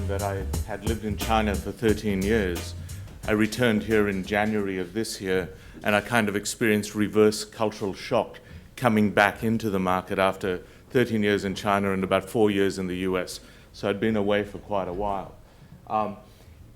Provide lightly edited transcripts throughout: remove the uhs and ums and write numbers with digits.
time that I had lived in China for 13 years. I returned here in January of this year, and I kind of experienced reverse cultural shock coming back into the market after 13 years in China and about 4 years in the US. So I'd been away for quite a while.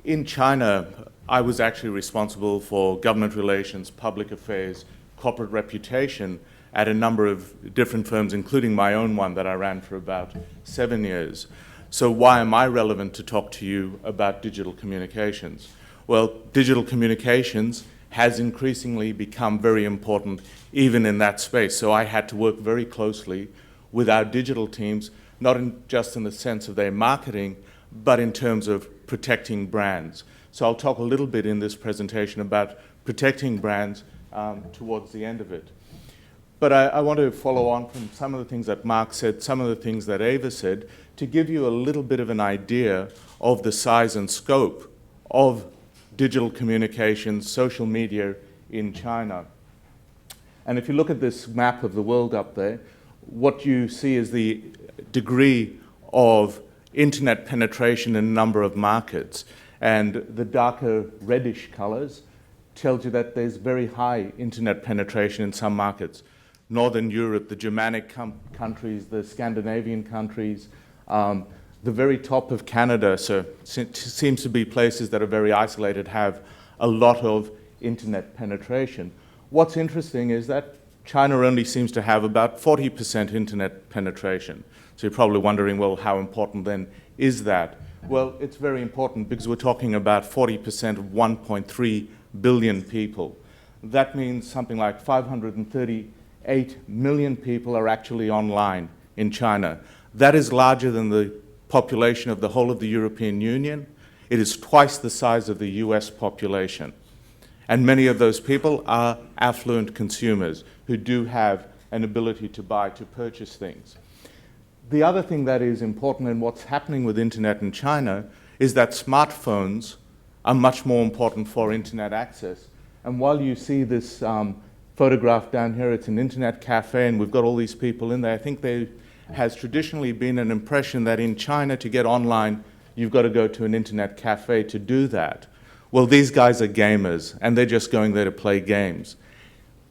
In China, I was actually responsible for government relations, public affairs, corporate reputation at a number of different firms, including my own one that I ran for about 7 years. So why am I relevant to talk to you about digital communications? Well, digital communications has increasingly become very important even in that space. So I had to work very closely with our digital teams, not just in the sense of their marketing, but in terms of protecting brands. So I'll talk a little bit in this presentation about protecting brands towards the end of it. But I want to follow on from some of the things that Mark said, some of the things that Ava said, to give you a little bit of an idea of the size and scope of digital communications, social media in China. And if you look at this map of the world up there, what you see is the degree of internet penetration in a number of markets. And the darker reddish colors tells you that there's very high internet penetration in some markets. Northern Europe, the Germanic countries, the Scandinavian countries, the very top of Canada, so seems to be places that are very isolated, have a lot of internet penetration. What's interesting is that China only seems to have about 40% internet penetration. So you're probably wondering, well, how important then is that? Well, it's very important because we're talking about 40% of 1.3 billion people. That means something like 538 million people are actually online in China. That is larger than the population of the whole of the European Union. It is twice the size of the US population. And many of those people are affluent consumers who do have an ability to buy, to purchase things. The other thing that is important in what's happening with internet in China is that smartphones are much more important for internet access. And while you see this photograph down here, it's an internet cafe and we've got all these people in there, I think there has traditionally been an impression that in China to get online, you've got to go to an internet cafe to do that. Well, these guys are gamers and they're just going there to play games.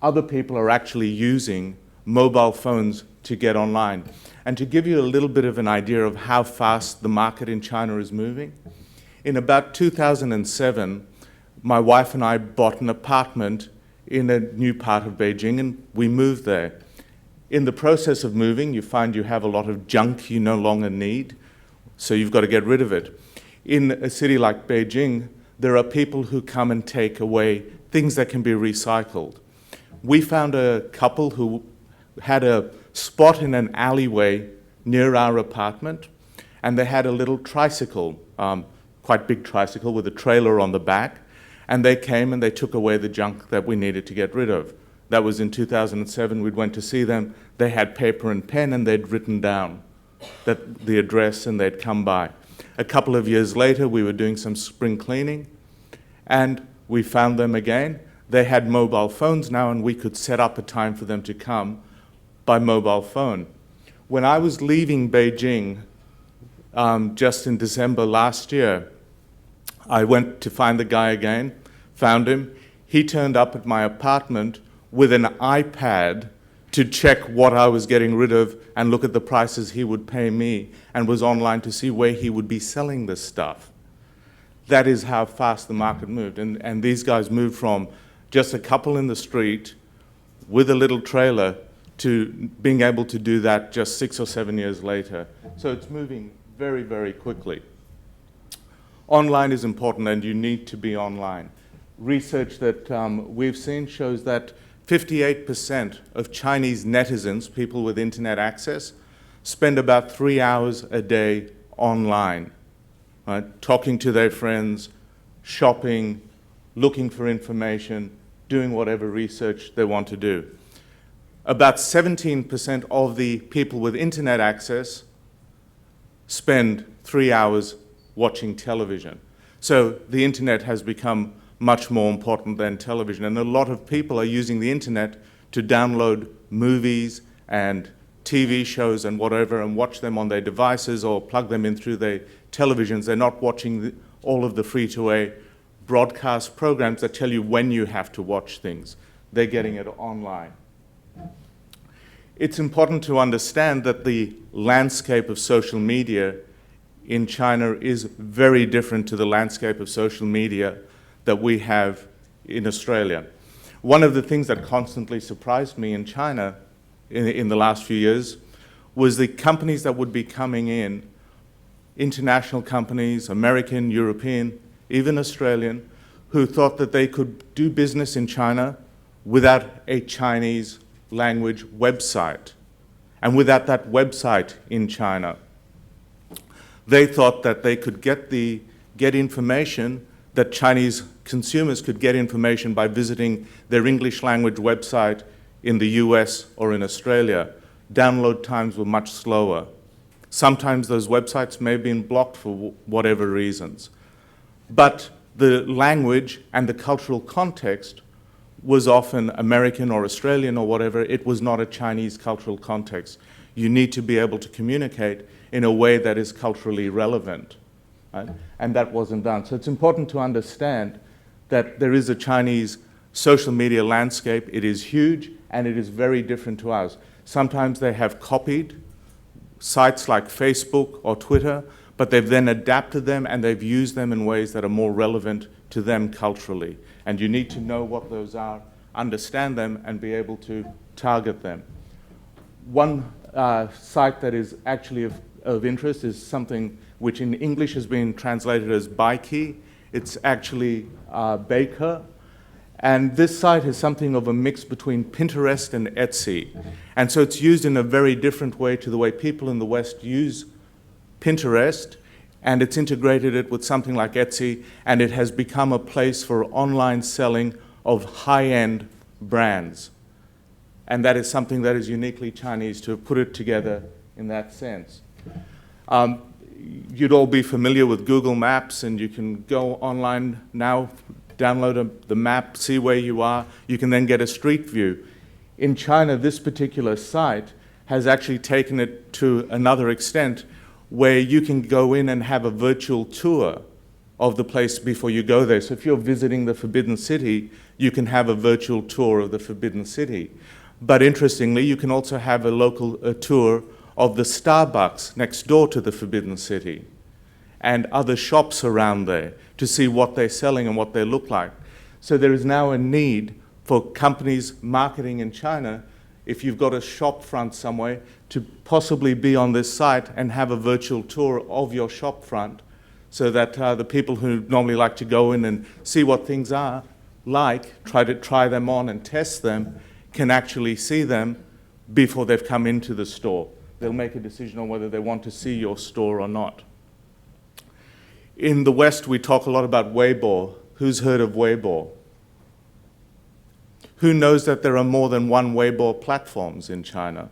Other people are actually using mobile phones to get online. And to give you a little bit of an idea of how fast the market in China is moving, in about 2007, my wife and I bought an apartment in a new part of Beijing and we moved there. In the process of moving, you find you have a lot of junk you no longer need, so you've got to get rid of it. In a city like Beijing, there are people who come and take away things that can be recycled. We found a couple who had a spot in an alleyway near our apartment, and they had a little tricycle, quite big tricycle with a trailer on the back, and they came and they took away the junk that we needed to get rid of. That was in 2007. We went to see them. They had paper and pen, and they'd written down the address, and they'd come by. A couple of years later, we were doing some spring cleaning, and we found them again. They had mobile phones now, and we could set up a time for them to come by mobile phone. When I was leaving Beijing just in December last year, I went to find the guy again, found him. He turned up at my apartment with an iPad to check what I was getting rid of and look at the prices he would pay me, and was online to see where he would be selling this stuff. That is how fast the market moved. And these guys moved from just a couple in the street with a little trailer to being able to do that just 6 or 7 years later. So it's moving very, very quickly. Online is important, and you need to be online. Research that we've seen shows that 58% of Chinese netizens, people with internet access, spend about 3 hours a day online, right? Talking to their friends, shopping, looking for information, doing whatever research they want to do. About 17% of the people with internet access spend 3 hours watching television. So the internet has become much more important than television. And a lot of people are using the internet to download movies and TV shows and whatever and watch them on their devices or plug them in through their televisions. They're not watching all of the free-to-air broadcast programs that tell you when you have to watch things. They're getting it online. It's important to understand that the landscape of social media in China is very different to the landscape of social media that we have in Australia. One of the things that constantly surprised me in China in the last few years was the companies that would be coming in, international companies, American, European, even Australian, who thought that they could do business in China without a Chinese language website and without that website in China. They thought that they could get information, that Chinese consumers could get information by visiting their English language website in the US or in Australia. Download times were much slower. Sometimes those websites may have been blocked for whatever reasons. But the language and the cultural context was often American or Australian or whatever. It was not a Chinese cultural context. You need to be able to communicate in a way that is culturally relevant. Right? And that wasn't done. So it's important to understand that there is a Chinese social media landscape. It is huge and it is very different to ours. Sometimes they have copied sites like Facebook or Twitter, but they've then adapted them and they've used them in ways that are more relevant to them culturally. And you need to know what those are, understand them, and be able to target them. One site that is actually of interest is something which in English has been translated as Bikey. It's actually Baker. And this site is something of a mix between Pinterest and Etsy. And so it's used in a very different way to the way people in the West use Pinterest, and it's integrated it with something like Etsy, and it has become a place for online selling of high-end brands. And that is something that is uniquely Chinese to have put it together in that sense. You'd all be familiar with Google Maps, and you can go online now, download the map, see where you are. You can then get a street view. In China, this particular site has actually taken it to another extent where you can go in and have a virtual tour of the place before you go there. So if you're visiting the Forbidden City, you can have a virtual tour of the Forbidden City. But interestingly, you can also have a tour of the Starbucks next door to the Forbidden City and other shops around there to see what they're selling and what they look like. So there is now a need for companies marketing in China, if you've got a shop front somewhere, to possibly be on this site and have a virtual tour of your shop front so that the people who normally like to go in and see what things are like, try them on and test them, can actually see them before they've come into the store. They'll make a decision on whether they want to see your store or not. In the West, we talk a lot about Weibo. Who's heard of Weibo? Who knows that there are more than one Weibo platforms in China?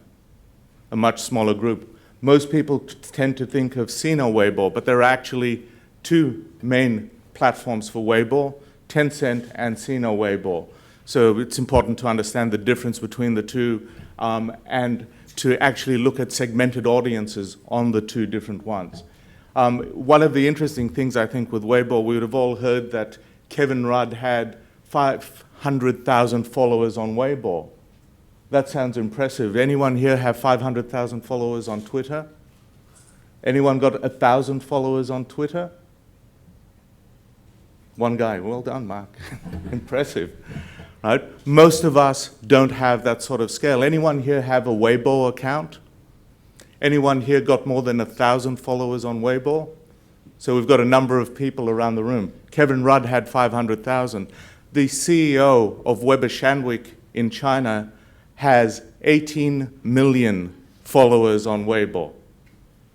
A much smaller group. Most people tend to think of Sina Weibo, but there are actually two main platforms for Weibo, Tencent and Sina Weibo. So it's important to understand the difference between the two and to actually look at segmented audiences on the two different ones. One of the interesting things, I think, with Weibo, we would have all heard that Kevin Rudd had 500,000 followers on Weibo. That sounds impressive. Anyone here have 500,000 followers on Twitter? Anyone got 1,000 followers on Twitter? One guy. Well done, Mark. Impressive. Right? Most of us don't have that sort of scale. Anyone here have a Weibo account? Anyone here got more than 1,000 followers on Weibo? So we've got a number of people around the room. Kevin Rudd had 500,000. The CEO of Weber Shandwick in China has 18 million followers on Weibo.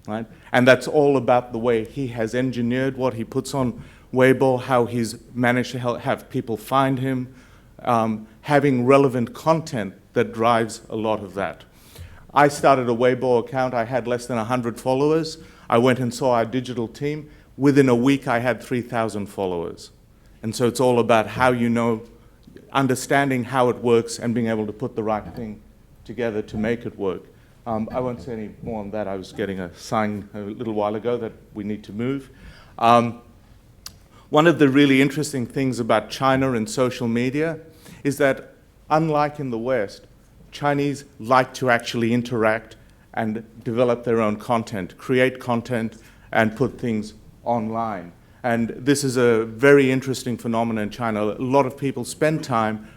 Right? And that's all about the way he has engineered what he puts on Weibo, how he's managed to have people find him, having relevant content that drives a lot of that. I started a Weibo account. I had less than 100 followers. I went and saw our digital team. Within a week, I had 3,000 followers. And so it's all about how you know, understanding how it works and being able to put the right thing together to make it work. I won't say any more on that. I was getting a sign a little while ago that we need to move. One of the really interesting things about China and social media is that, unlike in the West, Chinese like to actually interact and develop their own content, create content, and put things online. And this is a very interesting phenomenon in China. A lot of people spend time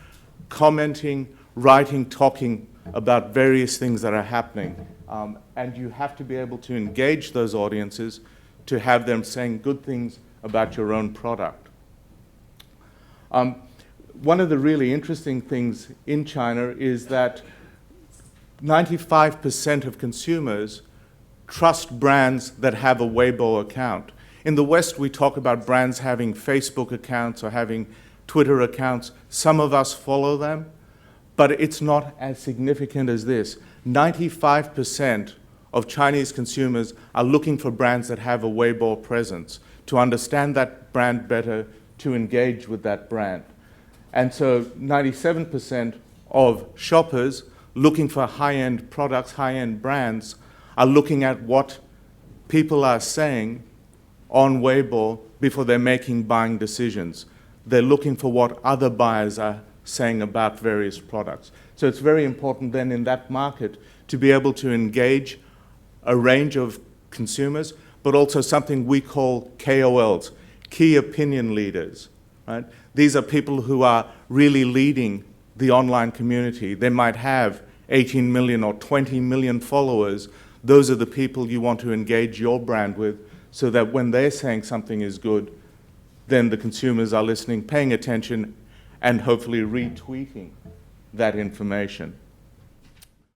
commenting, writing, talking about various things that are happening. And you have to be able to engage those audiences to have them saying good things about your own product. One of the really interesting things in China is that 95% of consumers trust brands that have a Weibo account. In the West, we talk about brands having Facebook accounts or having Twitter accounts. Some of us follow them, but it's not as significant as this. 95% of Chinese consumers are looking for brands that have a Weibo presence, to understand that brand better, to engage with that brand. And so 97% of shoppers looking for high-end products, high-end brands, are looking at what people are saying on Weibo before they're making buying decisions. They're looking for what other buyers are saying about various products. So it's very important then in that market to be able to engage a range of consumers, but also something we call KOLs, key opinion leaders. Right? These are people who are really leading the online community. They might have 18 million or 20 million followers. Those are the people you want to engage your brand with, so that when they're saying something is good, then the consumers are listening, paying attention, and hopefully retweeting that information.